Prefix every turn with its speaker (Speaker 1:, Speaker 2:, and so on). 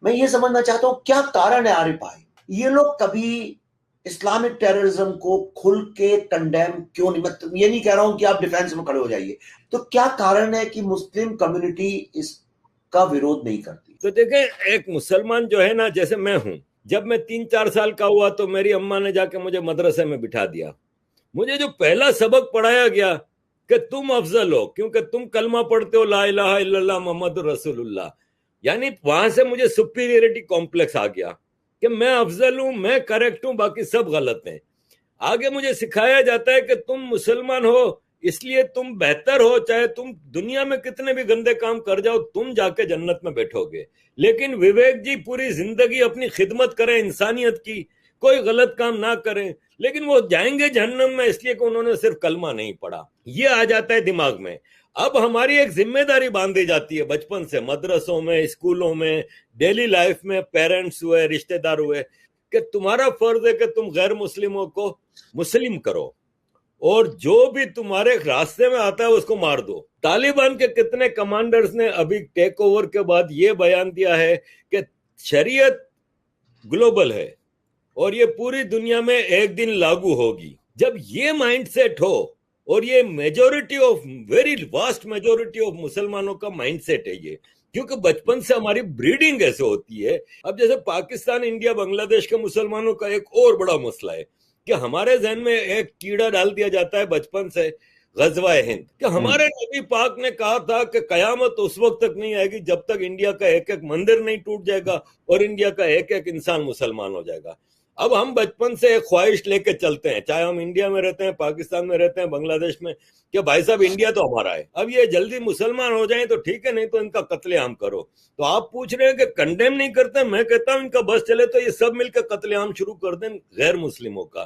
Speaker 1: میں یہ سمجھنا چاہتا ہوں کیا کارن ہے عارف بھائی، یہ لوگ کبھی اسلامک ٹیررزم کو کھل کے کنڈیم کیوں نہیں، میں یہ نہیں کہہ رہا ہوں کہ آپ ڈیفینس میں کھڑے ہو جائیے، تو کیا کارن ہے کہ مسلم کمیونٹی اس کا ویرود نہیں کرتی؟
Speaker 2: تو دیکھیں، ایک مسلمان جو ہے نا، جیسے میں ہوں، جب میں 3-4 سال کا ہوا تو میری اماں نے جا کے مجھے مدرسے میں بٹھا دیا. مجھے جو پہلا سبق پڑھایا گیا کہ تم افضل ہو کیونکہ تم کلمہ پڑھتے ہو لا الہ الا اللہ محمد رسول اللہ. یعنی وہاں سے مجھے سپیریئرٹی کمپلیکس آ گیا کہ میں افضل ہوں، میں کریکٹ ہوں، باقی سب غلط ہیں. آگے مجھے سکھایا جاتا ہے کہ تم مسلمان ہو اس لیے تم بہتر ہو، چاہے تم دنیا میں کتنے بھی گندے کام کر جاؤ تم جا کے جنت میں بیٹھو گے. لیکن وویک جی پوری زندگی اپنی خدمت کریں انسانیت کی، کوئی غلط کام نہ کریں، لیکن وہ جائیں گے جہنم میں اس لیے کہ انہوں نے صرف کلمہ نہیں پڑھا. یہ آ جاتا ہے دماغ میں. اب ہماری ایک ذمہ داری باندھی جاتی ہے بچپن سے، مدرسوں میں، اسکولوں میں، ڈیلی لائف میں، پیرنٹس ہوئے، رشتہ دار ہوئے، کہ تمہارا فرض ہے کہ تم غیر مسلموں کو مسلم کرو اور جو بھی تمہارے راستے میں آتا ہے اس کو مار دو. طالبان کے کتنے کمانڈرز نے ابھی ٹیک اوور کے بعد یہ بیان دیا ہے کہ شریعت گلوبل ہے اور یہ پوری دنیا میں ایک دن لاگو ہوگی. جب یہ مائنڈ سیٹ ہو، اور یہ majority of very vast majority of مسلمانوں کا مائنڈ سیٹ ہے یہ، کیونکہ بچپن سے ہماری بریڈنگ ایسے ہوتی ہے. اب جیسے پاکستان، انڈیا، بنگلہ دیش کے مسلمانوں کا ایک اور بڑا مسئلہ ہے کہ ہمارے ذہن میں ایک کیڑا ڈال دیا جاتا ہے بچپن سے، غزوہ ہند، کہ ہمارے نبی پاک نے کہا تھا کہ قیامت اس وقت تک نہیں آئے گی جب تک انڈیا کا ایک ایک مندر نہیں ٹوٹ جائے گا اور انڈیا کا ایک ایک انسان مسلمان ہو جائے گا. اب ہم بچپن سے ایک خواہش لے کے چلتے ہیں، چاہے ہم انڈیا میں رہتے ہیں، پاکستان میں رہتے ہیں، بنگلہ دیش میں، کہ بھائی صاحب انڈیا تو ہمارا ہے، اب یہ جلدی مسلمان ہو جائیں تو ٹھیک ہے، نہیں تو ان کا قتل عام کرو. تو آپ پوچھ رہے ہیں کہ کنڈیم نہیں کرتے، میں کہتا ہوں ان کا بس چلے تو یہ سب مل کے قتل عام شروع کر دیں غیر مسلموں کا.